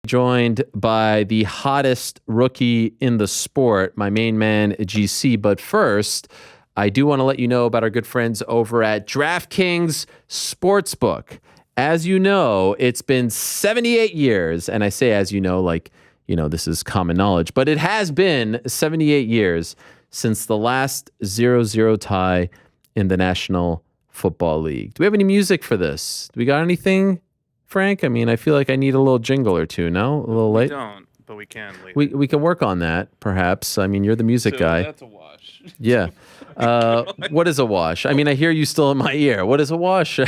Joined by the hottest rookie in the sport, my main man, GC. But first, I do want to let you know about our good friends over at Draftkings Sportsbook. As you know, it's been 78 years, and I say as you know, like, you know, this is common knowledge, but it has been 78 years since the last 0-0 tie in the National Football League. Do we have any music for this? Do we got anything, Frank? I mean, I feel like I need a little jingle or two, no? A little late? We don't, but we can later. We can work on that, perhaps. I mean, you're the music guy. That's a wash. Yeah. What is a wash? I mean, I hear you still in my ear. What is a wash?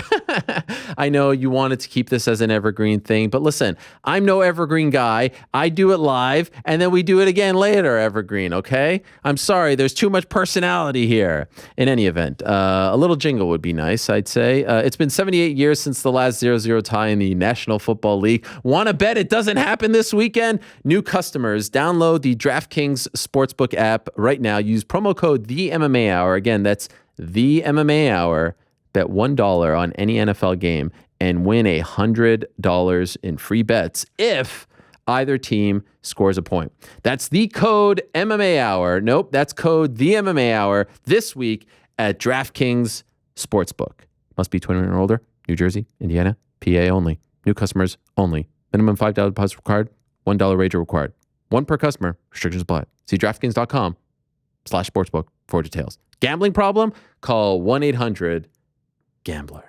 I know you wanted to keep this as an evergreen thing, but listen, I'm no evergreen guy. I do it live, and then we do it again later, evergreen, okay? I'm sorry, there's too much personality here. In any event, a little jingle would be nice, I'd say. It's been 78 years since the last 0-0 tie in the National Football League. Want to bet it doesn't happen this weekend? New customers, download the DraftKings Sportsbook app right now. Use promo code THEMMA Hour. Again, that's the MMA Hour. Bet $1 on any NFL game and win $100 in free bets if either team scores a point. That's the code MMA Hour. Nope, that's code the MMA Hour this week at DraftKings Sportsbook. Must be 21 or older. New Jersey, Indiana, PA only. New customers only. Minimum $5 deposit required. $1 wager required. One per customer. Restrictions apply. See DraftKings.com/sportsbook for details. Gambling problem? Call 1-800-GAMBLER.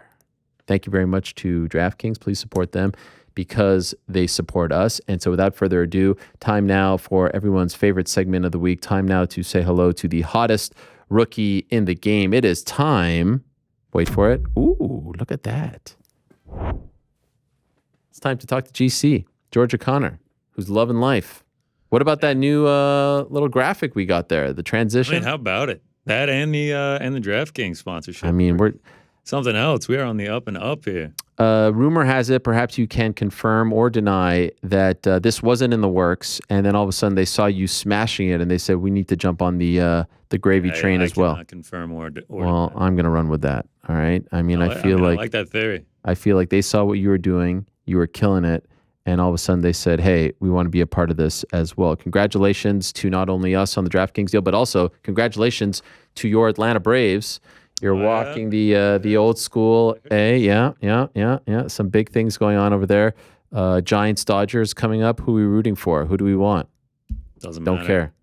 Thank you very much to DraftKings. Please support them because they support us. And so without further ado, time now for everyone's favorite segment of the week. Time now to say hello to the hottest rookie in the game. It is time. Wait for it. Ooh, look at that. It's time to talk to GC, George O'Connor, who's loving life. What about that new little graphic we got there? The transition. I mean, how about it? That and the DraftKings sponsorship. I mean, we're something else. We are on the up and up here. Rumor has it, perhaps you can confirm or deny that this wasn't in the works, and then all of a sudden they saw you smashing it, and they said we need to jump on the gravy train as well. I confirm or well, deny. I'm going to run with that. All right. I mean, I like that theory. I feel like they saw what you were doing, you were killing it, and all of a sudden they said, "Hey, we want to be a part of this as well." Congratulations to not only us on the DraftKings deal, but also congratulations to your Atlanta Braves. You're walking the old school A. Yeah. Some big things going on over there. Giants, Dodgers coming up. Who are we rooting for? Who do we want? Doesn't matter. Don't care.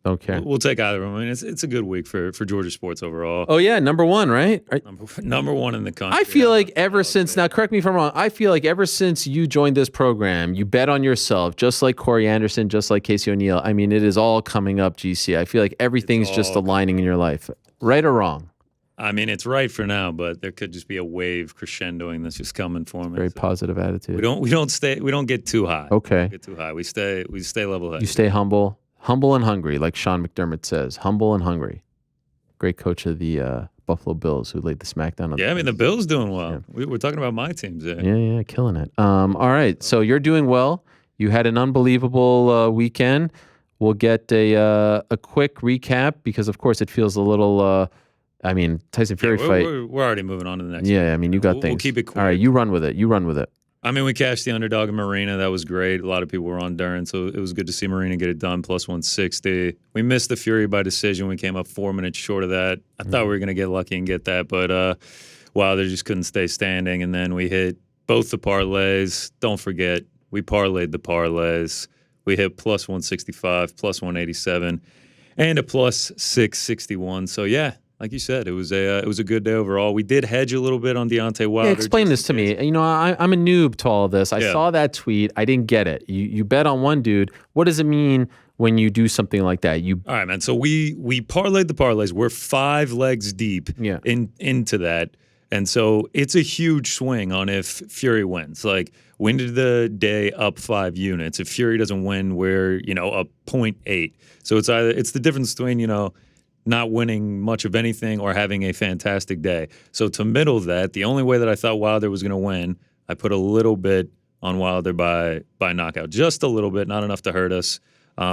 Don't care. We'll take either one. I mean, it's a good week for Georgia sports overall. Oh yeah, number one, right? Number one in the country. I feel like ever since, now correct me if I'm wrong, I feel like ever since you joined this program, you bet on yourself, just like Corey Anderson, just like Casey O'Neill. I mean, it is all coming up, GC. I feel like everything's just aligning in your life, right or wrong. I mean, it's right for now, but there could just be a wave crescendoing that's just coming for me. Very positive attitude. We don't get too high. Okay. We don't get too high. We stay level headed. You stay humble. Humble and hungry, like Sean McDermott says. Humble and hungry. Great coach of the Buffalo Bills who laid the smackdown on I mean, the Bills doing well. Yeah. We're talking about my teams there. Yeah, killing it. All right, so you're doing well. You had an unbelievable weekend. We'll get a quick recap because, of course, it feels a little... Tyson Fury fight. We're already moving on to the next one. Yeah, I mean, you got things. We'll keep it quick. All right, you run with it. I mean, we cashed the underdog in Marina. That was great. A lot of people were on Duran, so it was good to see Marina get it done, plus 160. We missed the Fury by decision. We came up 4 minutes short of that. I thought we were going to get lucky and get that, but they just couldn't stay standing. And then we hit both the parlays. Don't forget, we parlayed the parlays. We hit plus 165, plus 187, and a plus 661. So, yeah. Like you said, it was a good day overall. We did hedge a little bit on Deontay Wilder. Yeah, explain this to me. You know, I'm a noob to all of this. I saw that tweet. I didn't get it. You bet on one dude. What does it mean when you do something like that? All right, man. So we parlayed the parlays. We're 5 legs deep into that. And so it's a huge swing on if Fury wins. Like, we ended the day up 5 units. If Fury doesn't win, we're, up 0.8. So it's the difference between, not winning much of anything or having a fantastic day. So to middle that, the only way that I thought Wilder was going to win, I put a little bit on Wilder by knockout. Just a little bit, not enough to hurt us.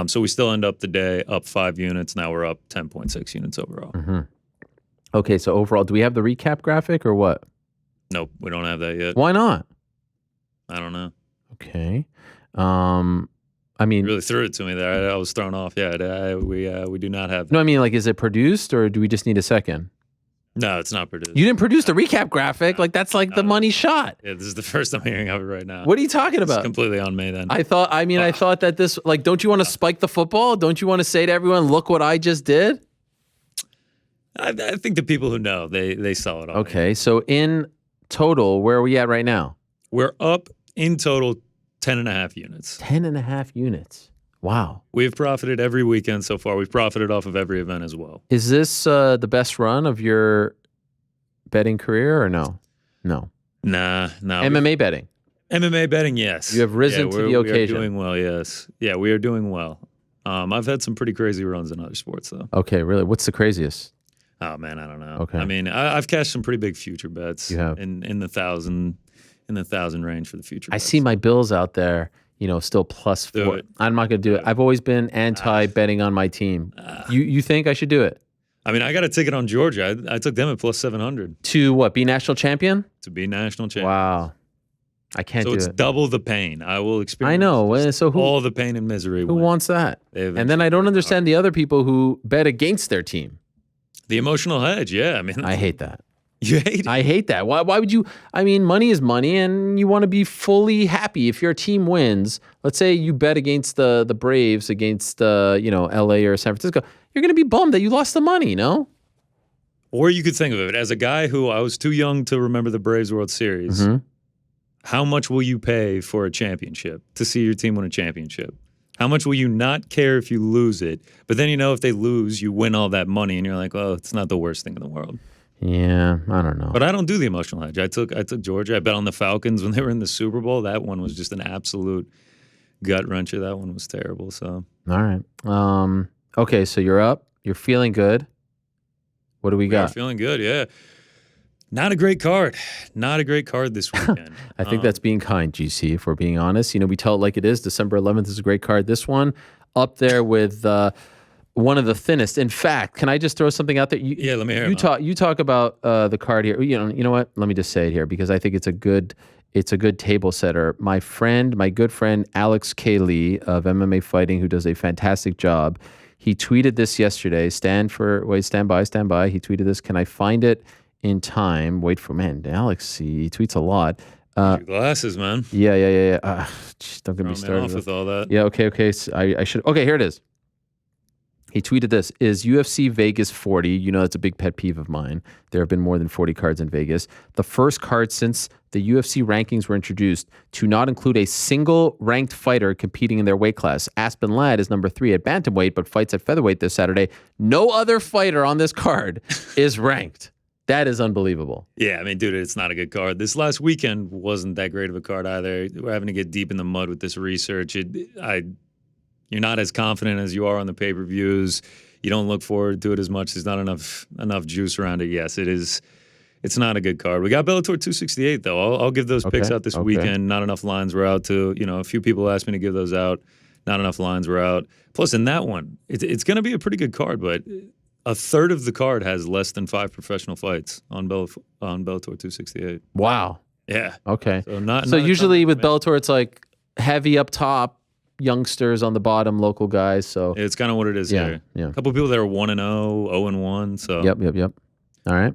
So we still end up the day up 5 units. Now we're up 10.6 units overall. Mm-hmm. Okay, so overall, do we have the recap graphic or what? Nope, we don't have that yet. Why not? I don't know. Okay. I mean, You really threw it to me there. I was thrown off. Yeah, we do not have that. no, I mean, like, is it produced or do we just need a second? No, it's not produced. You didn't produce the recap graphic. Like, that's like the money shot. Yeah, this is the first I'm hearing of it right now. What are you talking It's about? completely on me then. I thought that this, like, don't you want to spike the football? Don't you want to say to everyone, look what I just did? I think the people who know, they saw it all. Okay, so in total, where are we at right now? We're up in total 10.5 units. 10.5 units. Wow. We've profited every weekend so far. We've profited off of every event as well. Is this the best run of your betting career or no? No. Nah. MMA betting. MMA betting, yes. You have risen to the occasion. We are doing well, yes. Yeah, we are doing well. I've had some pretty crazy runs in other sports, though. Okay, really? What's the craziest? Oh, man, I don't know. Okay. I mean, I've cashed some pretty big future bets. You have. In the 1,000 range for the future I bets. see my bills out there, still plus Do 4. it. I'm not going to do it. I've always been anti-betting on my team. You think I should do it? I mean, I got a ticket on Georgia. I took them at plus 700 To what? Be national champion? to be national champion. Wow. I can't So do it's it. double the pain. I will experience. I know. So all the pain and misery. who wants that? They And then I don't understand the other people who bet against their team. the emotional hedge. Yeah, I mean, I hate that. you hate it. I hate that. Why would you? I mean, money is money, and you want to be fully happy if your team wins. Let's say you bet against the Braves against L.A. or San Francisco. You're going to be bummed that you lost the money, no? Or you could think of it as a guy who I was too young to remember the Braves World Series. Mm-hmm. How much will you pay for a championship to see your team win a championship? How much will you not care if you lose it? But then if they lose, you win all that money, and you're like, well, it's not the worst thing in the world. Yeah, I don't know. But I don't do the emotional hedge. I took Georgia. I bet on the Falcons when they were in the Super Bowl. That one was just an absolute gut wrencher. That one was terrible. So All right. Okay, so you're up. You're feeling good. What do we we are got? feeling good. Yeah. Not a great card. Not a great card this weekend. I think that's being kind, GC, if we're being honest. We tell it like it is. December 11th is a great card. This one up there with one of the thinnest. In fact, can I just throw something out there? Yeah, let me hear You it. you talk about the card here. You know what? Let me just say it here because I think it's a good table setter. My good friend Alex K. Lee of MMA Fighting, who does a fantastic job, he tweeted this yesterday. Stand by. He tweeted this. Can I find it in time? Wait for Alex. He tweets a lot. Your glasses, man. Yeah. Don't get me Throw me started off with all that. Yeah. Okay. So I should. Okay. Here it is. He tweeted this, is UFC Vegas 40, that's a big pet peeve of mine. There have been more than 40 cards in Vegas. The first card since the UFC rankings were introduced to not include a single ranked fighter competing in their weight class. Aspen Ladd is number 3 at bantamweight, but fights at featherweight this Saturday. No other fighter on this card is ranked. That is unbelievable. Yeah, I mean, dude, it's not a good card. This last weekend wasn't that great of a card either. We're having to get deep in the mud with this research. You're not as confident as you are on the pay-per-views. You don't look forward to it as much. There's not enough juice around it. Yes, it is. It's not a good card. We got Bellator 268 though. I'll give those picks out this weekend. Not enough lines were out to. A few people asked me to give those out. Not enough lines were out. Plus, in that one, it's going to be a pretty good card, but a third of the card has less than 5 professional fights on Bellator 268. Wow. Yeah. Okay. So usually with Bellator, it's like heavy up top, youngsters on the bottom, local guys. So it's kind of what it is here. Yeah. A couple of people that are 1-0, 0-1. So Yep. All right.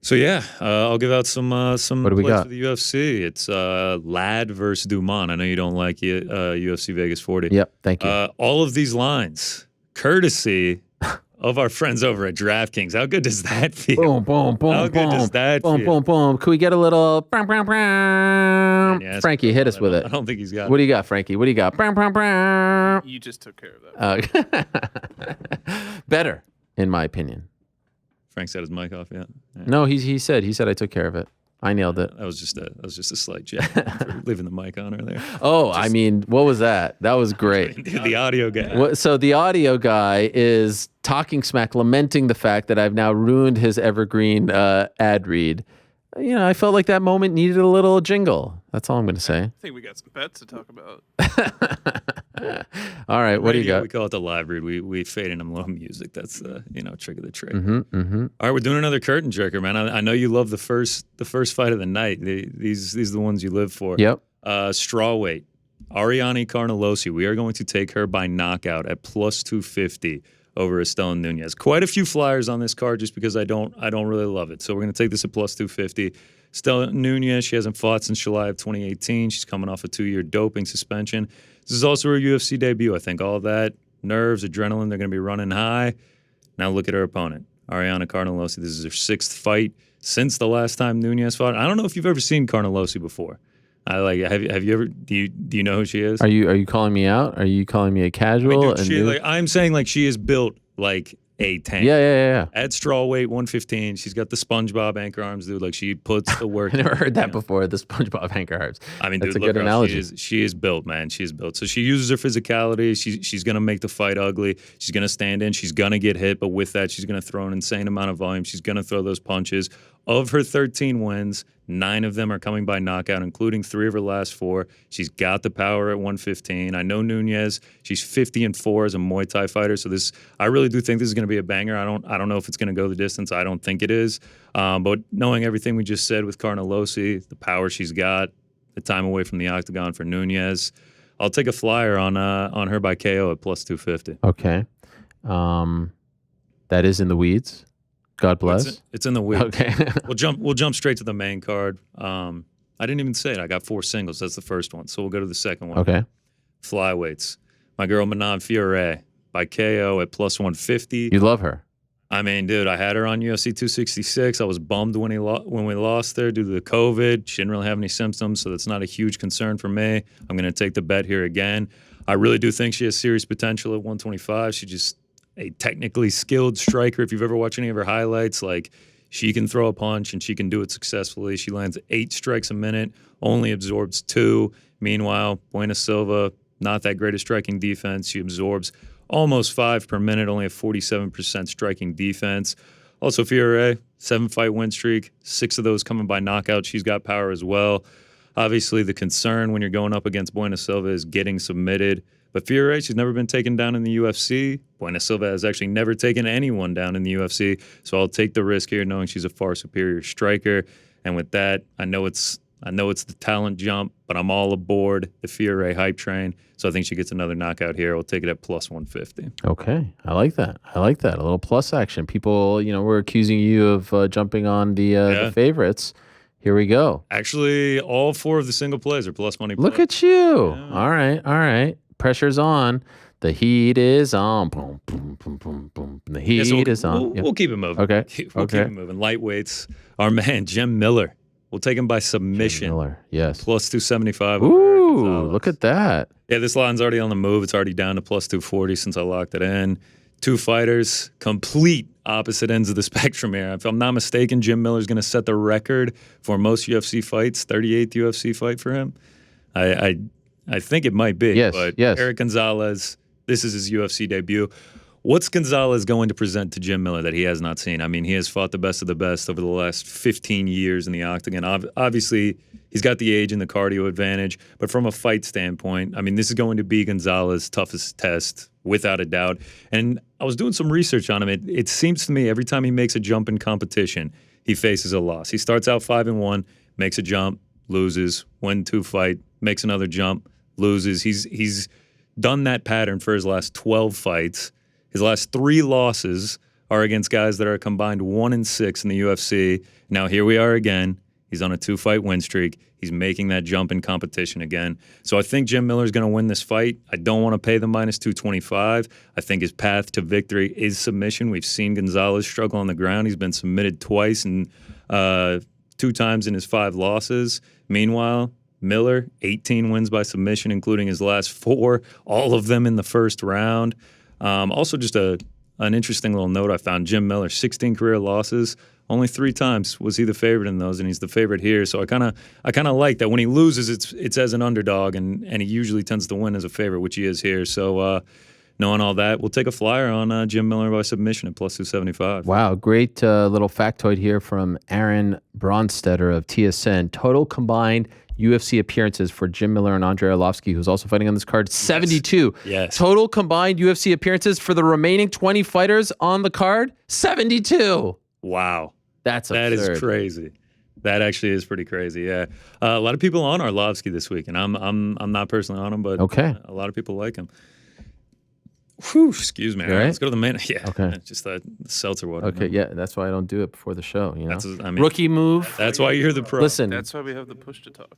So yeah, I'll give out some What do we plays got? for the UFC. It's Ladd versus Dumont. I know you don't like it, UFC Vegas 40. Yep. Thank you. All of these lines, courtesy of our friends over at Draftkings. How good does that feel? Boom. How good does that feel? Boom. Can we get a little Yes. Frankie, hit us with it. I don't think he's got What do you got, Frankie? What do you got? You just took care of that. Better, in my opinion. Frank set his mic off yet? Yeah. No, he said I took care of it. I nailed it. That was just a slight jab for leaving the mic on earlier. Oh, I mean, what was that? That was great. The audio guy. So the audio guy is talking smack, lamenting the fact that I've now ruined his evergreen ad read. I felt like that moment needed a little jingle. That's all I'm going to say. I think we got some bets to talk about. All right, what do you got? We call it the live read. We fade in a little music. That's trick of the trade. Mm-hmm. All right, we're doing another curtain jerker, man. I know you love the first fight of the night. These are the ones you live for. Yep. Strawweight. Ariane Carnelosi. We are going to take her by knockout at plus 250 over Estelle Nunez. Quite a few flyers on this card just because I don't really love it. So we're going to take this at plus 250. Estelle Nunez, she hasn't fought since July of 2018. She's coming off a 2-year doping suspension. This is also her UFC debut. I think all of that, nerves, adrenaline, they're going to be running high. Now look at her opponent, Ariane Carnelosi. This is her 6th fight since the last time Nunez fought. I don't know if you've ever seen Carnelosi before. Have you ever? Do you know who she is? Are you calling me out? Are you calling me a casual? I mean, I'm saying like she is built like a tank. Yeah. At straw weight, 115. She's got the SpongeBob anchor arms, dude. Like she puts the work. I never heard that before. The SpongeBob anchor arms. I mean, that's dude, a good analogy. She is built, man. She is built. So she uses her physicality. She's gonna make the fight ugly. She's gonna stand in. She's gonna get hit, but with that, she's gonna throw an insane amount of volume. She's gonna throw those punches. Of her 13 wins, 9 of them are coming by knockout, including 3 of her last 4. She's got the power at 115. I know Nunez. She's 50-4 as a Muay Thai fighter. So I really do think this is going to be a banger. I don't know if it's going to go the distance. I don't think it is. But knowing everything we just said with Carnelosi, the power she's got, the time away from the octagon for Nunez, I'll take a flyer on her by KO at plus 250. Okay, that is in the weeds. God bless. It's in the weeds. Okay. We'll jump straight to the main card. I didn't even say it. I got 4 singles. That's the first one. So we'll go to the second one. Okay. Flyweights. My girl Manon Fiore by KO at plus 150. You love her. I mean, dude, I had her on UFC 266. I was bummed when we lost her due to the COVID. She didn't really have any symptoms, so that's not a huge concern for me. I'm going to take the bet here again. I really do think she has serious potential at 125. She's just a technically skilled striker. If you've ever watched any of her highlights, like she can throw a punch and she can do it successfully. She lands 8 strikes a minute, only absorbs 2. Meanwhile, Buena Silva, not that great at striking defense. She absorbs almost 5 per minute, only a 47% striking defense. Also, Fiore, 7-fight win streak, 6 of those coming by knockout. She's got power as well. Obviously, the concern when you're going up against Buena Silva is getting submitted. But Fiore, she's never been taken down in the UFC. Buena Silva has actually never taken anyone down in the UFC. So I'll take the risk here, knowing she's a far superior striker. And with that, I know it's the talent jump, but I'm all aboard the Fiore hype train. So I think she gets another knockout here. I'll take it at plus 150. Okay. I like that. A little plus action. People, were accusing you of jumping on the favorites. Here we go. Actually, all 4 of the single plays are plus money. Look at you. Yeah. All right. Pressure's on. The heat is on. Boom, boom, boom, boom, boom. The heat is on. We'll keep it moving. Okay. We'll keep it moving. Lightweights. Our man, Jim Miller. We'll take him by submission. Jim Miller, yes. Plus 275. Ooh, look at that. Yeah, this line's already on the move. It's already down to plus 240 since I locked it in. 2 fighters, complete opposite ends of the spectrum here. If I'm not mistaken, Jim Miller's going to set the record for most UFC fights, 38th UFC fight for him. I think it might be. Yes, but yes. Eric Gonzalez, this is his UFC debut. What's Gonzalez going to present to Jim Miller that he has not seen? I mean, he has fought the best of the best over the last 15 years in the octagon. Obviously, he's got the age and the cardio advantage. But from a fight standpoint, I mean, this is going to be Gonzalez's toughest test, without a doubt. And I was doing some research on him. It seems to me every time he makes a jump in competition, he faces a loss. He starts out 5-1, makes a jump, loses, win 2 fight, makes another jump, loses. He's done that pattern for his last 12 fights. His last 3 losses are against guys that are combined 1-6 in the UFC. Now here we are again. He's on a 2-fight win streak. He's making that jump in competition again. So I think Jim Miller's going to win this fight. I don't want to pay the minus 225. I think his path to victory is submission. We've seen Gonzalez struggle on the ground. He's been submitted twice and 2 times in his 5 losses. Meanwhile, Miller, 18 wins by submission, including his last 4, all of them in the first round. Also, just an interesting little note I found. Jim Miller, 16 career losses. Only 3 times was he the favorite in those, and he's the favorite here. So I kind of like that. When he loses, it's as an underdog, and he usually tends to win as a favorite, which he is here. So knowing all that, we'll take a flyer on Jim Miller by submission at plus 275. Wow, great little factoid here from Aaron Bronstetter of TSN. Total combined UFC appearances for Jim Miller and Andrei Arlovsky, who's also fighting on this card, 72. Yes. Total combined UFC appearances for the remaining 20 fighters on the card, 72. Wow. That's absurd. That is crazy. That actually is pretty crazy. Yeah, a lot of people on Arlovsky this week, and I'm not personally on him, but a lot of people like him. Whew, excuse me. All right, let's go to the main. Yeah. Okay. Just that seltzer water. Okay. Yeah. That's why I don't do it before the show. You know. I mean, rookie move. That's why you're the pro. Listen. That's why we have the push to talk.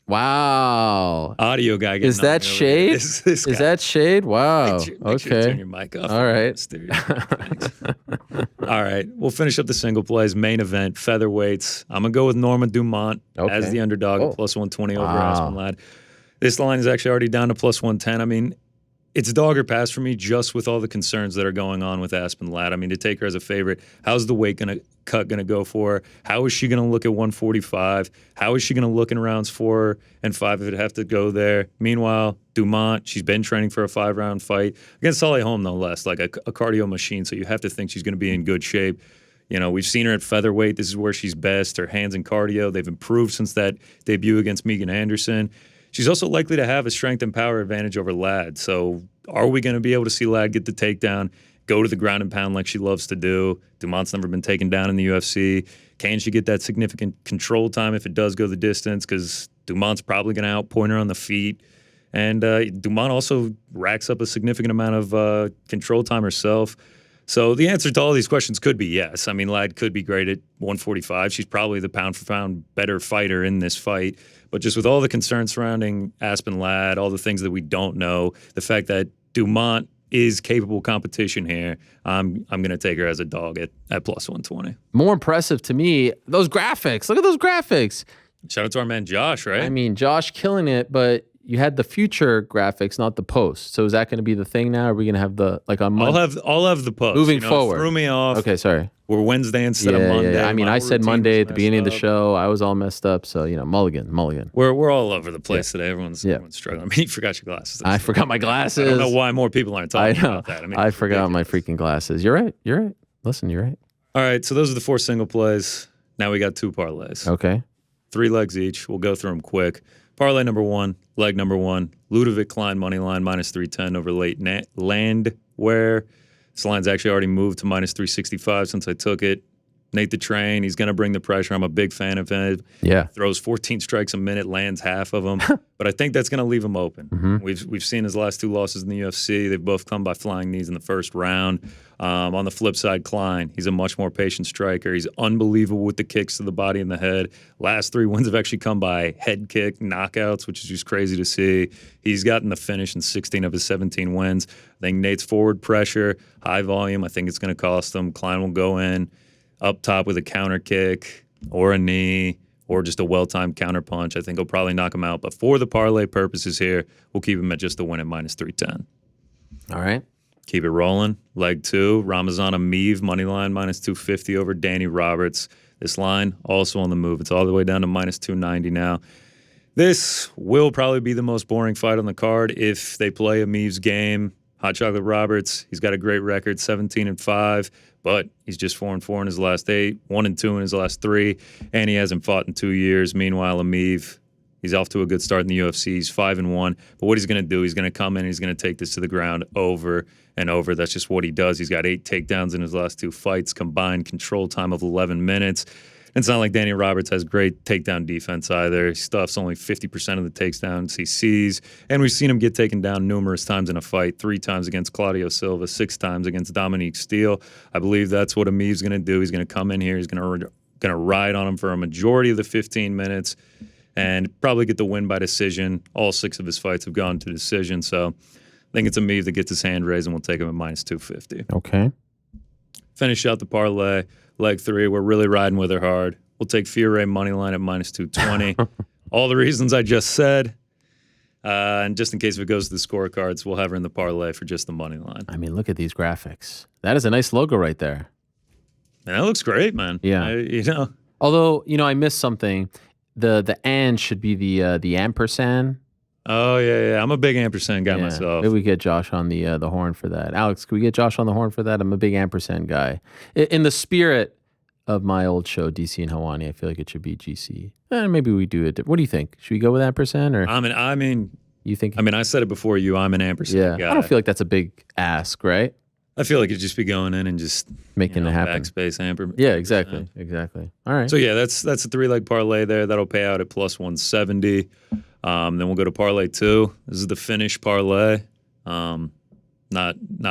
Wow. Audio guy. Is that shade? Is that shade? Wow. Make sure to turn your mic off. All right. All right. We'll finish up the single plays. Main event, featherweights. I'm going to go with Norma Dumont as the underdog, plus 120 over Aspen Ladd. This line is actually already down to plus 110. I mean, it's dog or pass for me just with all the concerns that are going on with Aspen Ladd. I mean, to take her as a favorite, how's the weight cut going to go for her? How is she going to look at 145? How is she going to look in rounds 4 and 5 if it have to go there? Meanwhile, Dumont, she's been training for a 5-round fight against Saleh Holm, no less, like a cardio machine. So you have to think she's going to be in good shape. You know, we've seen her at featherweight. This is where she's best. Her hands and cardio, they've improved since that debut against Megan Anderson. She's also likely to have a strength and power advantage over Ladd. So are we going to be able to see Ladd get the takedown, go to the ground and pound like she loves to do? Dumont's never been taken down in the UFC. Can she get that significant control time if it does go the distance? Because Dumont's probably going to outpoint her on the feet. And Dumont also racks up a significant amount of control time herself. So the answer to all these questions could be yes. I mean, Ladd could be great at 145. She's probably the pound-for-pound better fighter in this fight. But just with all the concerns surrounding Aspen Ladd, all the things that we don't know, the fact that Dumont is capable competition here, I'm going to take her as a dog at plus 120. More impressive to me, those graphics. Look at those graphics. Shout out to our man Josh, right? I mean, Josh killing it, but you had the future graphics, not the post. So is that going to be the thing now? Are we going to have the, like on Monday? I'll have the post. Moving forward. It threw me off. Okay, sorry. We're Wednesday instead of Monday. Yeah. I mean, I said Monday at the beginning of the show. I was all messed up. So, mulligan. We're all over the place today. Everyone's struggling. I mean, you forgot your glasses. I forgot my glasses. I don't know why more people aren't talking about that. I forgot my freaking glasses. You're right. Listen, you're right. All right, so those are the 4 single plays. Now we got 2 parlays. Okay. 3 legs each. We'll go through them quick. Parlay number 1, leg number 1, Ludovic Klein money line minus 310 over late Landwehr. This line's actually already moved to minus 365 since I took it. Nate the Train, he's going to bring the pressure. I'm a big fan of him. Yeah. Throws 14 strikes a minute, lands half of them. But I think that's going to leave him open. Mm-hmm. We've seen his last 2 losses in the UFC. They've both come by flying knees in the first round. On the flip side, Klein, he's a much more patient striker. He's unbelievable with the kicks to the body and the head. Last 3 wins have actually come by head kick knockouts, which is just crazy to see. He's gotten the finish in 16 of his 17 wins. I think Nate's forward pressure, high volume, I think it's going to cost him. Klein will go in up top with a counter kick or a knee or just a well-timed counter punch. I think he'll probably knock him out. But for the parlay purposes here, we'll keep him at just the win at minus 310. All right. Keep it rolling. Leg 2, Ramazan Ameev, money line minus 250 over Danny Roberts. This line also on the move. It's all the way down to minus 290 now. This will probably be the most boring fight on the card if they play Ameev's game. Hot Chocolate Roberts, he's got a great record, 17-5, but he's just 4-4 in his last 8, 1-2 in his last 3, and he hasn't fought in 2 years. Meanwhile, Ameev, he's off to a good start in the UFC. He's 5-1, but what he's going to do, he's going to come in and he's going to take this to the ground over and over. That's just what he does. He's got 8 takedowns in his last 2 fights, combined control time of 11 minutes. It's not like Danny Roberts has great takedown defense either. He stuffs only 50% of the takedowns he sees. And we've seen him get taken down numerous times in a fight, 3 times against Claudio Silva, 6 times against Dominique Steele. I believe that's what Ameev's going to do. He's going to come in here. He's going to ride on him for a majority of the 15 minutes and probably get the win by decision. All 6 of his fights have gone to decision. So I think it's Ameev that gets his hand raised, and we'll take him at minus 250. Okay. Finish out the parlay. Leg 3, we're really riding with her hard. We'll take Fiore money line at minus 220. All the reasons I just said. And just in case if it goes to the scorecards, we'll have her in the parlay for just the money line. I mean, look at these graphics. That is a nice logo right there. And that looks great, man. Yeah. Although, I missed something. The and should be the ampersand. Oh, yeah. I'm a big ampersand guy myself. Maybe we get Josh on the horn for that. Alex, can we get Josh on the horn for that? I'm a big ampersand guy. In the spirit of my old show, DC and Helwani, I feel like it should be GC. Maybe we do it. What do you think? Should we go with ampersand? Or you think? I said it before you. I'm an ampersand guy. I don't feel like that's a big ask, right? I feel like it'd just be going in and just making it happen. Backspace hamper. Yeah, exactly. Exactly. All right. So yeah, that's a 3-leg parlay there. That'll pay out at plus 170. Then we'll go to parlay 2. This is the finish parlay. Not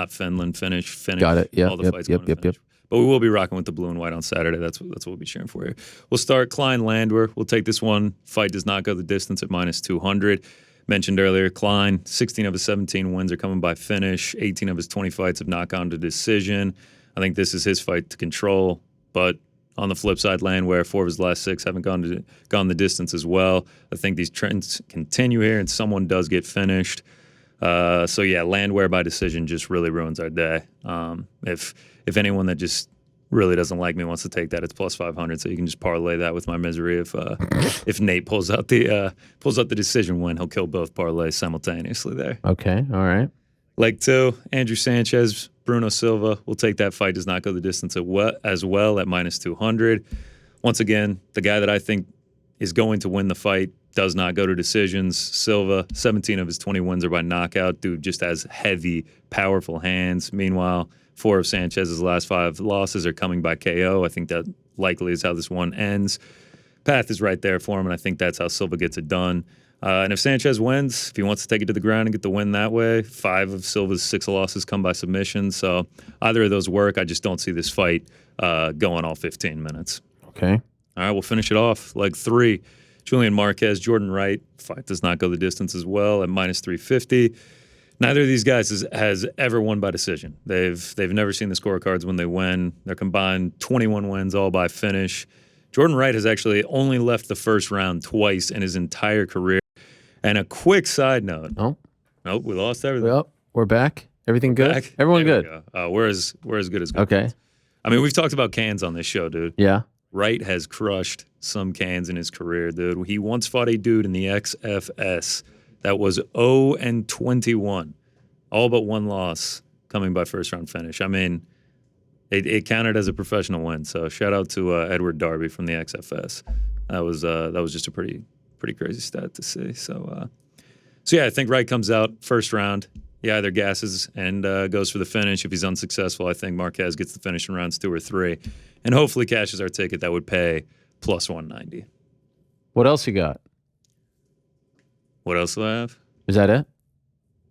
Finland finish. Got it. Yeah. All the fights going to finish. But we will be rocking with the blue and white on Saturday. That's what we'll be cheering for here. We'll start Klein Landwehr. We'll take this one. Fight does not go the distance at minus 200. Mentioned earlier, Klein, 16 of his 17 wins are coming by finish. 18 of his 20 fights have not gone to decision. I think this is his fight to control. But on the flip side, Landwehr, 4 of his last 6 haven't gone the distance as well. I think these trends continue here, and someone does get finished. So yeah, Landwehr by decision just really ruins our day. If anyone that just really doesn't like me wants to take that, it's plus 500. So you can just parlay that with my misery. If Nate pulls out the decision win, he'll kill both parlays simultaneously there. Okay, all right. Leg 2, Andrew Sanchez, Bruno Silva. We'll take that fight does not go the distance as well at minus 200. Once again, the guy that I think is going to win the fight does not go to decisions. Silva, 17 of his 20 wins are by knockout. Dude just has heavy, powerful hands. Meanwhile, 4 of Sanchez's last 5 losses are coming by KO. I think that likely is how this one ends. Path is right there for him, and I think that's how Silva gets it done. And if Sanchez wins, if he wants to take it to the ground and get the win that way, 5 of Silva's 6 losses come by submission. So either of those work. I just don't see this fight going all 15 minutes. Okay. All right, we'll finish it off. Leg 3, Julian Marquez, Jordan Wright. Fight does not go the distance as well at minus 350. Neither of these guys has ever won by decision. They've never seen the scorecards when they win. They're combined 21 wins, all by finish. Jordan Wright has actually only left the first round twice in his entire career. And a quick side note. Oh. Nope, we lost everything. Well, we're back. Everything good? Back. Everyone There good? we go. We're as good as good. Okay. I mean, we've talked about cans on this show, dude. Yeah. Wright has crushed some cans in his career, dude. He once fought a dude in the XFS that was 0-21. All but 1 loss coming by first-round finish. I mean, it counted as a professional win. So shout out to Edward Darby from the XFS. That was just a pretty crazy stat to see. So yeah, I think Wright comes out first round. He either gasses and goes for the finish. If he's unsuccessful, I think Marquez gets the finish in rounds 2 or 3, and hopefully cashes our ticket that would pay plus 190. What else you got? What else do I have? Is that it?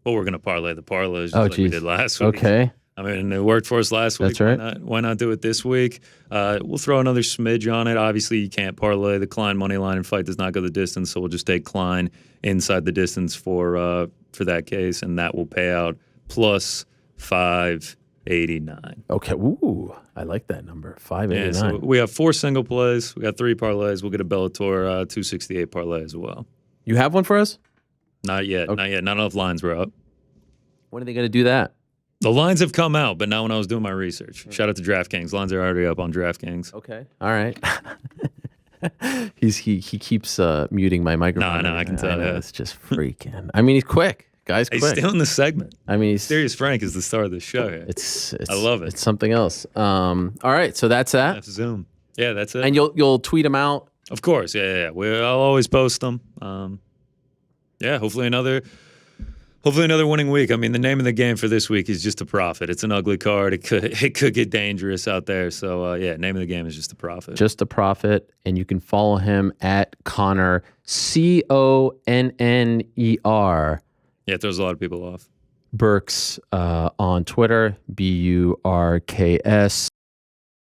Well, we're going to parlay the parlays just like we did last week. Okay. I mean, it worked for us last week. That's right. Why not do it this week? We'll throw another smidge on it. Obviously, you can't parlay. The Klein money line and fight does not go the distance, so we'll just take Klein inside the distance for that case, and that will pay out plus 589. Okay. Ooh, I like that number. 589. Yeah, so we have 4 single plays. We got 3 parlays. We'll get a Bellator 268 parlay as well. You have one for us? Not yet. Okay. Not yet. Not enough lines were up. When are they going to do that? The lines have come out, but not when I was doing my research. Shout out to Draftkings. Lines are already up on Draftkings. Okay. All right. he keeps muting my microphone. No, I can tell. It's just freaking. I mean, he's quick. Guy's quick. He's still in the segment. I mean, Serious Frank is the star of the show here. I love it. It's something else. All right, so that's that. That's Zoom. Yeah, that's it. And you'll tweet them out. Of course. Yeah. I'll always post them. Yeah. Hopefully another winning week. I mean, the name of the game for this week is just a profit. It's an ugly card. It could get dangerous out there. So yeah, name of the game is just a profit. Just a profit, and you can follow him at Connor Conner. Yeah, it throws a lot of people off. Burks on Twitter, Burks.